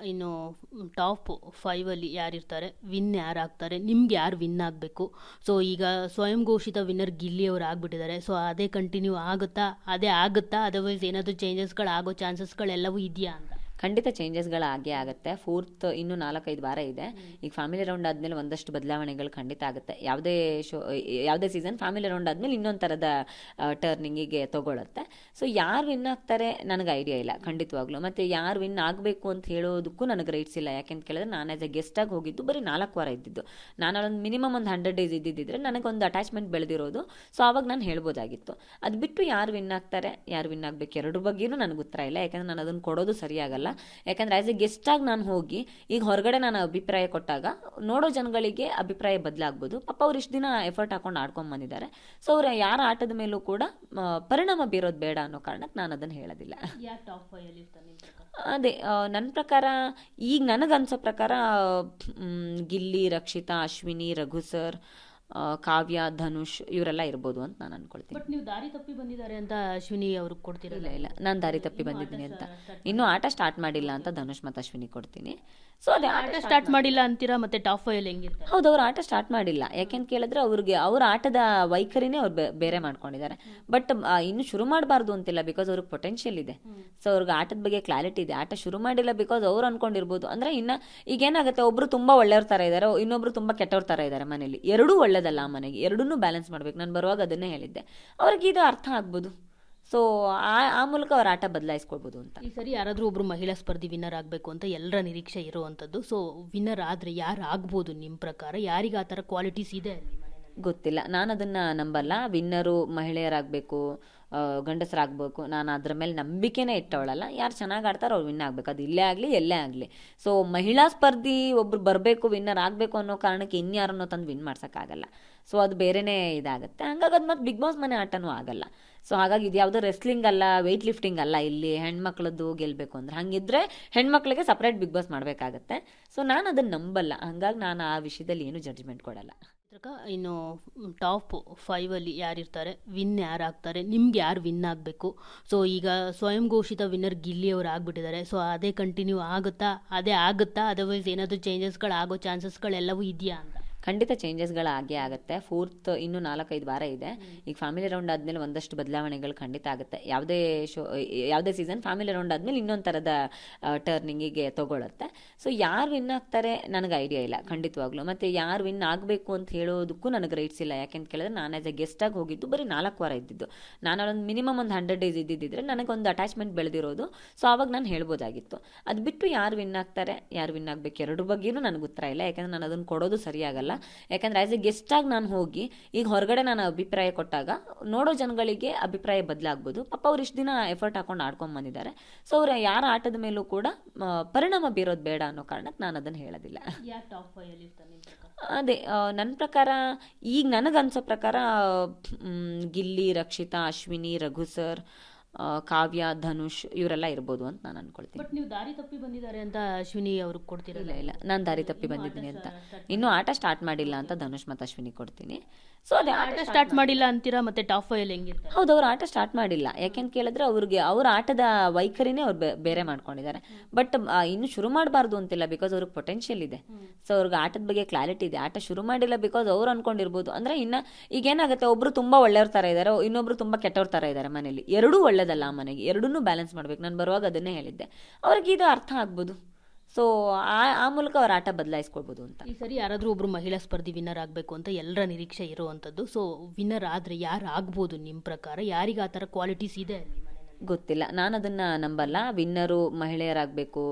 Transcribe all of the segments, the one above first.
ಇನ್ನು ಟಾಪ್ 5 ಯಾರಿರ್ತಾರೆ, ವಿನ್ ಯಾರಾಗ್ತಾರೆ, ನಿಮ್ಗೆ ಯಾರು ವಿನ್ ಆಗಬೇಕು? ಸೊ ಈಗ ಸ್ವಯಂ ಘೋಷಿತ ವಿನ್ನರ್ ಗಿಲ್ಲಿ ಅವರು ಆಗ್ಬಿಟ್ಟಿದ್ದಾರೆ. ಸೊ ಅದೇ ಕಂಟಿನ್ಯೂ ಆಗುತ್ತಾ ಅದರ್ವೈಸ್ ಏನಾದರೂ ಚೇಂಜಸ್ಗಳು ಆಗೋ ಚಾನ್ಸಸ್ಗಳೆಲ್ಲವೂ ಇದೆಯಾ ಅಂತ? ಖಂಡಿತ ಚೇಂಜಸ್ಗಳಾಗೇ ಆಗುತ್ತೆ. ಫೋರ್ತ್ ಇನ್ನೂ 4-5 ವಾರ ಇದೆ. ಈಗ ಫ್ಯಾಮಿಲಿ ರೌಂಡ್ ಆದಮೇಲೆ ಒಂದಷ್ಟು ಬದಲಾವಣೆಗಳು ಖಂಡಿತ ಆಗುತ್ತೆ. ಯಾವುದೇ ಸೀಸನ್ ಫ್ಯಾಮಿಲಿ ರೌಂಡ್ ಆದಮೇಲೆ ಇನ್ನೊಂದು ಥರದ ಟರ್ನಿಂಗಿಗೆ ತಗೊಳುತ್ತೆ. ಸೊ ಯಾರು ವಿನ್ ಆಗ್ತಾರೆ ನನಗೆ ಐಡಿಯಾ ಇಲ್ಲ ಖಂಡಿತವಾಗ್ಲೂ. ಮತ್ತು ಯಾರು ವಿನ್ ಆಗಬೇಕು ಅಂತ ಹೇಳೋದಕ್ಕೂ ನನಗೆ ರೈಟ್ಸ್ ಇಲ್ಲ. ಯಾಕೆಂತ ಕೇಳಿದ್ರೆ ನಾನು ಆ್ಯಸ್ ಎ ಗೆಸ್ಟಾಗಿ ಹೋಗಿದ್ದು ಬರೀ 4 ವಾರ ಇದ್ದಿದ್ದು. ನಾನು ಒಂದು ಮಿನಿಮಮ್ ಒಂದು 100 ಡೇಸ್ ಇದ್ದಿದ್ದರೆ ನನಗೊಂದು ಅಟ್ಯಾಚ್ಮೆಂಟ್ ಬೆಳೆದಿರೋದು. ಸೊ ಆವಾಗ ನಾನು ಹೇಳ್ಬೋದಾಗಿತ್ತು. ಅದು ಬಿಟ್ಟು ಯಾರು ವಿನ್ ಆಗ್ತಾರೆ, ಯಾರು ವಿನ್ ಆಗಬೇಕು, ಎರಡರ ಬಗ್ಗೆಯೂ ನನಗೆ ಉತ್ತರ ಇಲ್ಲ. ಯಾಕಂದರೆ ನಾನು ಅದನ್ನು ಕೊಡೋದು ಸರಿಯಾಗಲ್ಲ. ಯಾಕಂದ್ರೆ ಆಸ್ ಎ ಗೆಸ್ಟಾಗಿ ನಾನು ಹೋಗಿ ಈಗ ಹೊರಗಡೆ ನಾನು ಅಭಿಪ್ರಾಯ ಕೊಟ್ಟಾಗ ನೋಡೋ ಜನಗಳಿಗೆ ಅಭಿಪ್ರಾಯ ಬದಲಾಗ್ಬೋದು. ಪಾಪ ಅವ್ರು ಇಷ್ಟು ದಿನ ಎಫರ್ಟ್ ಹಾಕೊಂಡು ಆಡ್ಕೊಂಡ್ ಬಂದಿದ್ದಾರೆ. ಸೊ ಅವ್ರ ಯಾರ ಆಟದ ಮೇಲೂ ಕೂಡ ಪರಿಣಾಮ ಬೀರೋದು ಬೇಡ ಅನ್ನೋ ಕಾರಣಕ್ಕೆ ನಾನು ಅದನ್ನು ಹೇಳೋದಿಲ್ಲ. ಅದೇ ನನ್ನ ಪ್ರಕಾರ ಈಗ ನನಗನ್ಸೋ ಪ್ರಕಾರ ಗಿಲ್ಲಿ, ರಕ್ಷಿತಾ, ಅಶ್ವಿನಿ, ರಘು ಸರ್, ಕಾವ್ಯ, ಧನುಷ್ ಇವರೆಲ್ಲ ಇರ್ಬೋದು ಅಂತ ನಾನು ಅನ್ಕೊಳ್ತೀನಿ. ಬಟ್ ನೀವು ದಾರಿ ತಪ್ಪಿ ಬಂದಿದ್ದಾರೆ ಅಂತ ಅಶ್ವಿನಿ ಅವ್ರಿಗೆ ಕೊಡ್ತೀರಲ್ಲ? ಇಲ್ಲ, ನಾನು ದಾರಿ ತಪ್ಪಿ ಬಂದಿದ್ದೀನಿ ಅಂತ ಇನ್ನೂ ಆಟ ಸ್ಟಾರ್ಟ್ ಮಾಡಿಲ್ಲ ಅಂತ ಧನುಷ್ ಮತ್ತು ಅಶ್ವಿನಿ ಕೊಡ್ತೀನಿ. ಸೊ ಅದೇ ಆಟ ಸ್ಟಾರ್ಟ್ ಮಾಡಿಲ್ಲ ಅಂತೀರಾ, ಮತ್ತೆ ಟಾಪ್ 5 ಹೆಂಗಿರ್ತಾರೆ? ಹೌದು, ಅವ್ರು ಆಟ ಸ್ಟಾರ್ಟ್ ಮಾಡಿಲ್ಲ. ಯಾಕೆಂತ ಕೇಳಿದ್ರೆ ಅವ್ರಿಗೆ ಅವ್ರ ಆಟದ ವೈಖರಿನೇ ಅವ್ರು ಬೇರೆ ಮಾಡ್ಕೊಂಡಿದ್ದಾರೆ. ಬಟ್ ಇನ್ನು ಶುರು ಮಾಡಬಾರ್ದು ಅಂತಿಲ್ಲ, ಬಿಕಾಸ್ ಅವ್ರಿಗೆ ಪೊಟೆನ್ಷಿಯಲ್ ಇದೆ. ಸೊ ಅವ್ರಿಗೆ ಆಟದ ಬಗ್ಗೆ ಕ್ಲಾರಿಟಿ ಇದೆ. ಆಟ ಶುರು ಮಾಡಿಲ್ಲ ಬಿಕಾಸ್ ಅವ್ರು ಅನ್ಕೊಂಡಿರ್ಬೋದು. ಅಂದ್ರೆ ಇನ್ನ ಈಗ ಏನಾಗುತ್ತೆ, ಒಬ್ರು ತುಂಬಾ ಒಳ್ಳೆಯವ್ರ ತರ ಇದ್ದಾರೆ, ಇನ್ನೊಬ್ರು ತುಂಬಾ ಕೆಟ್ಟವ್ರ ತರ ಇದ್ದಾರೆ ಮನೇಲಿ. ಎರಡೂ ಒಳ್ಳೇದಲ್ಲ ಆ ಮನೆಗೆ, ಎರಡನ್ನೂ ಬ್ಯಾಲೆನ್ಸ್ ಮಾಡ್ಬೇಕು. ನಾನು ಬರುವಾಗ ಅದನ್ನೇ ಹೇಳಿದ್ದೆ. ಅವ್ರಿಗೆ ಇದು ಅರ್ಥ ಆಗ್ಬೋದು. ಸೊ ಆ ಮೂಲಕ ಅವ್ರ ಆಟ ಬದಲಾಯಿಸ್ಕೊಳ್ಬೋದು ಅಂತ. ಈ ಸರಿ ಯಾರಾದರೂ ಒಬ್ರು ಮಹಿಳಾ ಸ್ಪರ್ಧಿ ವಿನ್ನರ್ ಆಗಬೇಕು ಅಂತ ಎಲ್ಲರ ನಿರೀಕ್ಷೆ ಇರುವಂಥದ್ದು. ಸೊ ವಿನ್ನರ್ ಆದರೆ ಯಾರು ಆಗ್ಬೋದು ನಿಮ್ಮ ಪ್ರಕಾರ? ಯಾರಿಗೆ ಆ ಥರ ಕ್ವಾಲಿಟೀಸ್ ಇದೆ ಅಲ್ಲಿ ಮನೆಯಲ್ಲಿ? ಗೊತ್ತಿಲ್ಲ, ನಾನು ಅದನ್ನು ನಂಬಲ್ಲ. ವಿನ್ನರು ಮಹಿಳೆಯರಾಗಬೇಕು, ಗಂಡಸರಾಗಬೇಕು, ನಾನು ಅದ್ರ ಮೇಲೆ ನಂಬಿಕೆನೇ ಇಟ್ಟವಳಲ್ಲ. ಯಾರು ಚೆನ್ನಾಗಿ ಆಡ್ತಾರೋ ಅವ್ರು ವಿನ್ ಆಗಬೇಕು, ಅದು ಇಲ್ಲೇ ಆಗಲಿ ಎಲ್ಲೇ ಆಗಲಿ. ಸೊ ಮಹಿಳಾ ಸ್ಪರ್ಧಿ ಒಬ್ರು ಬರಬೇಕು, ವಿನ್ನರ್ ಆಗಬೇಕು ಅನ್ನೋ ಕಾರಣಕ್ಕೆ ಇನ್ಯಾರನ್ನೋ ತಂದು ವಿನ್ ಮಾಡ್ಸೋಕ್ಕಾಗಲ್ಲ. ಸೊ ಅದು ಬೇರೆನೇ ಇದಾಗುತ್ತೆ. ಹಂಗಾಗಿ ಅದು ಮತ್ತು ಬಿಗ್ ಬಾಸ್ ಮನೆ ಆಟನೂ ಆಗಲ್ಲ. ಸೊ ಹಾಗಾಗಿ ಇದು ಯಾವುದೋ ರೆಸ್ಲಿಂಗ್ ಅಲ್ಲ, ವೆಯ್ಟ್ ಲಿಫ್ಟಿಂಗ್ ಅಲ್ಲ. ಇಲ್ಲಿ ಹೆಣ್ಮಕ್ಳದ್ದು ಗೆಲ್ಲಬೇಕು ಅಂದ್ರೆ ಹಂಗಿದ್ರೆ ಹೆಣ್ಮಕ್ಳಿಗೆ ಸಪ್ರೇಟ್ ಬಿಗ್ ಬಾಸ್ ಮಾಡಬೇಕಾಗತ್ತೆ. ಸೊ ನಾನು ಅದನ್ನು ನಂಬಲ್ಲ. ಹಂಗಾಗಿ ನಾನು ಆ ವಿಷಯದಲ್ಲಿ ಏನು ಜಡ್ಜ್ಮೆಂಟ್ ಕೊಡಲ್ಲ. ಇನ್ನು ಟಾಪ್ 5 ಯಾರಿರ್ತಾರೆ, ವಿನ್ ಯಾರಾಗ್ತಾರೆ, ನಿಮ್ಗೆ ಯಾರು ವಿನ್ ಆಗಬೇಕು? ಸೊ ಈಗ ಸ್ವಯಂ ಘೋಷಿತ ವಿನ್ನರ್ ಗಿಲ್ಲಿ ಅವರು ಆಗ್ಬಿಟ್ಟಿದ್ದಾರೆ. ಸೊ ಅದೇ ಕಂಟಿನ್ಯೂ ಆಗುತ್ತಾ ಅದರ್ವೈಸ್ ಏನಾದರೂ ಚೇಂಜಸ್ಗಳು ಆಗೋ ಚಾನ್ಸಸ್ಗಳೆಲ್ಲವೂ ಇದೆಯಾ ಅಂತ? ಖಂಡಿತ ಚೇಂಜಸ್ಗಳಾಗೇ ಆಗುತ್ತೆ. ಫೋರ್ತ್ ಇನ್ನೂ 4-5 ವಾರ ಇದೆ. ಈಗ ಫ್ಯಾಮಿಲಿ ರೌಂಡ್ ಆದಮೇಲೆ ಒಂದಷ್ಟು ಬದಲಾವಣೆಗಳು ಖಂಡಿತ ಆಗುತ್ತೆ. ಯಾವುದೇ ಸೀಸನ್ ಫ್ಯಾಮಿಲಿ ರೌಂಡ್ ಆದಮೇಲೆ ಇನ್ನೊಂದು ಥರದ ಟರ್ನಿಂಗಿಗೆ ತಗೊಳುತ್ತೆ. ಸೊ ಯಾರು ವಿನ್ ಆಗ್ತಾರೆ ನನಗೆ ಐಡಿಯಾ ಇಲ್ಲ ಖಂಡಿತವಾಗ್ಲೂ. ಮತ್ತು ಯಾರು ವಿನ್ ಆಗಬೇಕು ಅಂತ ಹೇಳೋದಕ್ಕೂ ನನಗೆ ರೈಟ್ಸ್ ಇಲ್ಲ. ಯಾಕೆಂತ ಕೇಳಿದ್ರೆ ನಾನು ಆ್ಯಸ್ ಎ ಗೆಸ್ಟಾಗಿ ಹೋಗಿದ್ದು ಬರೀ 4 ವಾರ ಇದ್ದಿದ್ದು. ನಾನು ಒಂದು ಮಿನಿಮಮ್ ಒಂದು 100 ಡೇಸ್ ಇದ್ದಿದ್ದರೆ ನನಗೊಂದು ಅಟ್ಯಾಚ್ಮೆಂಟ್ ಬೆಳೆದಿರೋದು. ಸೊ ಆವಾಗ ನಾನು ಹೇಳ್ಬೋದಾಗಿತ್ತು. ಅದು ಬಿಟ್ಟು ಯಾರು ವಿನ್ ಆಗ್ತಾರೆ, ಯಾರು ವಿನ್ ಆಗಬೇಕು, ಎರಡರ ಬಗ್ಗೆಯೂ ನನಗೆ ಉತ್ತರ ಇಲ್ಲ. ಯಾಕಂದರೆ ನಾನು ಅದನ್ನು ಕೊಡೋದು ಸರಿಯಾಗಲ್ಲ. ಯಾಕಂದ್ರೆ ಆಸ್ ಎ ಗೆಸ್ಟಾಗಿ ನಾನು ಹೋಗಿ ಈಗ ಹೊರಗಡೆ ನಾನು ಅಭಿಪ್ರಾಯ ಕೊಟ್ಟಾಗ ನೋಡೋ ಜನಗಳಿಗೆ ಅಭಿಪ್ರಾಯ ಬದಲಾಗ್ಬೋದು. ಪಾಪ ಅವ್ರು ಇಷ್ಟು ದಿನ ಎಫರ್ಟ್ ಹಾಕೊಂಡು ಆಡ್ಕೊಂಡ್ ಬಂದಿದ್ದಾರೆ. ಸೊ ಅವ್ರ ಯಾರ ಆಟದ ಮೇಲೂ ಕೂಡ ಪರಿಣಾಮ ಬೀರೋದು ಬೇಡ ಅನ್ನೋ ಕಾರಣಕ್ಕೆ ನಾನು ಅದನ್ನು ಹೇಳೋದಿಲ್ಲ. ಅದೇ ನನ್ನ ಪ್ರಕಾರ ಈಗ ನನಗನ್ಸೋ ಪ್ರಕಾರ ಗಿಲ್ಲಿ, ರಕ್ಷಿತಾ, ಅಶ್ವಿನಿ, ರಘು ಸರ್, ಕಾವ್ಯ, ಧನುಷ್ ಇವರೆಲ್ಲ ಇರ್ಬೋದು ಅಂತ ನಾನು ಅನ್ಕೊಳ್ತೀನಿ. ಬಟ್ ನೀವು ದಾರಿ ತಪ್ಪಿ ಬಂದಿದ್ದಾರೆ ಅಂತ ಅಶ್ವಿನಿ ಅವ್ರಿಗೆ ಕೊಡ್ತೀರಲ್ಲ? ಇಲ್ಲ, ನಾನು ದಾರಿ ತಪ್ಪಿ ಬಂದಿದ್ದೀನಿ ಅಂತ ಇನ್ನೂ ಆಟ ಸ್ಟಾರ್ಟ್ ಮಾಡಿಲ್ಲ ಅಂತ ಧನುಷ್ ಮತ್ತು ಅಶ್ವಿನಿ ಕೊಡ್ತೀನಿ. ಸೊ ಅದೇ ಆಟ ಸ್ಟಾರ್ಟ್ ಮಾಡಿಲ್ಲ ಅಂತೀರಾ, ಮತ್ತೆ ಟಾಪ್ 5 ಹೆಂಗಿರ್ತಾರೆ? ಹೌದು, ಅವ್ರು ಆಟ ಸ್ಟಾರ್ಟ್ ಮಾಡಿಲ್ಲ. ಯಾಕೆಂತ ಕೇಳಿದ್ರೆ ಅವ್ರಿಗೆ ಅವ್ರ ಆಟದ ವೈಖರಿನೇ ಅವ್ರು ಬೇರೆ ಮಾಡ್ಕೊಂಡಿದ್ದಾರೆ. ಬಟ್ ಇನ್ನು ಶುರು ಮಾಡಬಾರ್ದು ಅಂತಿಲ್ಲ, ಬಿಕಾಸ್ ಅವ್ರಿಗೆ ಪೊಟೆನ್ಷಿಯಲ್ ಇದೆ. ಸೊ ಅವ್ರಿಗೆ ಆಟದ ಬಗ್ಗೆ ಕ್ಲಾರಿಟಿ ಇದೆ. ಆಟ ಶುರು ಮಾಡಿಲ್ಲ ಬಿಕಾಸ್ ಅವ್ರು ಅನ್ಕೊಂಡಿರ್ಬೋದು. ಅಂದ್ರೆ ಇನ್ನ ಈಗ ಏನಾಗುತ್ತೆ, ಒಬ್ರು ತುಂಬಾ ಒಳ್ಳೆಯವ್ರ ತರ ಇದ್ದಾರೆ, ಇನ್ನೊಬ್ರು ತುಂಬಾ ಕೆಟ್ಟವ್ರ ತರ ಇದ್ದಾರೆ ಮನೇಲಿ. ಎರಡೂ ಒಳ್ಳೇದಲ್ಲ ಆ ಮನೆಗೆ, ಎರಡನ್ನೂ ಬ್ಯಾಲೆನ್ಸ್ ಮಾಡ್ಬೇಕು. ನಾನು ಬರುವಾಗ ಅದನ್ನೇ ಹೇಳಿದ್ದೆ. ಅವ್ರಿಗೆ ಇದು ಅರ್ಥ ಆಗ್ಬೋದು. ಸೊ ಆ ಮೂಲಕ ಅವ್ರ ಆಟ ಬದಲಾಯಿಸ್ಕೊಳ್ಬೋದು ಅಂತ. ಈ ಸರಿ ಯಾರಾದರೂ ಒಬ್ರು ಮಹಿಳಾ ಸ್ಪರ್ಧಿ ವಿನ್ನರ್ ಆಗಬೇಕು ಅಂತ ಎಲ್ಲರ ನಿರೀಕ್ಷೆ ಇರುವಂಥದ್ದು. ಸೊ ವಿನ್ನರ್ ಆದರೆ ಯಾರು ಆಗ್ಬೋದು ನಿಮ್ಮ ಪ್ರಕಾರ? ಯಾರಿಗೆ ಆ ಥರ ಕ್ವಾಲಿಟೀಸ್ ಇದೆ ಅಲ್ಲಿ ಮನೆಯಲ್ಲಿ? ಗೊತ್ತಿಲ್ಲ, ನಾನು ಅದನ್ನು ನಂಬಲ್ಲ. ವಿನ್ನರು ಮಹಿಳೆಯರಾಗಬೇಕು,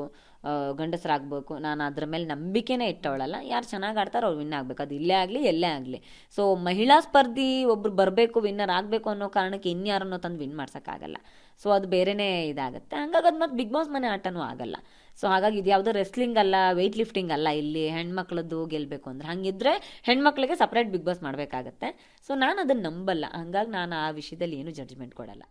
ಗಂಡಸರಾಗಬೇಕು, ನಾನು ಅದ್ರ ಮೇಲೆ ನಂಬಿಕೆನೇ ಇಟ್ಟವಳಲ್ಲ. ಯಾರು ಚೆನ್ನಾಗಿ ಆಡ್ತಾರೋ ಅವ್ರು ವಿನ್ ಆಗಬೇಕು, ಅದು ಇಲ್ಲೇ ಆಗಲಿ ಎಲ್ಲೇ ಆಗಲಿ. ಸೊ ಮಹಿಳಾ ಸ್ಪರ್ಧಿ ಒಬ್ರು ಬರಬೇಕು, ವಿನ್ನರ್ ಆಗಬೇಕು ಅನ್ನೋ ಕಾರಣಕ್ಕೆ ಇನ್ಯಾರನ್ನೋ ತಂದು ವಿನ್ ಮಾಡ್ಸೋಕ್ಕಾಗಲ್ಲ. ಸೊ ಅದು ಬೇರೆನೇ ಇದಾಗುತ್ತೆ. ಹಂಗಾಗಿ ಅದು ಮತ್ತು ಬಿಗ್ ಬಾಸ್ ಮನೆ ಆಟನೂ ಆಗಲ್ಲ. ಸೊ ಹಾಗಾಗಿ ಇದು ಯಾವುದೋ ರೆಸ್ಲಿಂಗ್ ಅಲ್ಲ, ವೆಯ್ಟ್ ಲಿಫ್ಟಿಂಗ್ ಅಲ್ಲ. ಇಲ್ಲಿ ಹೆಣ್ಮಕ್ಳದ್ದು ಗೆಲ್ಲಬೇಕು ಅಂದ್ರೆ ಹಂಗಿದ್ರೆ ಹೆಣ್ಮಕ್ಳಿಗೆ ಸಪ್ರೇಟ್ ಬಿಗ್ ಬಾಸ್ ಮಾಡಬೇಕಾಗತ್ತೆ. ಸೊ ನಾನು ಅದನ್ನು ನಂಬಲ್ಲ. ಹಂಗಾಗಿ ನಾನು ಆ ವಿಷಯದಲ್ಲಿ ಏನು ಜಡ್ಜ್ಮೆಂಟ್ ಕೊಡಲ್ಲ.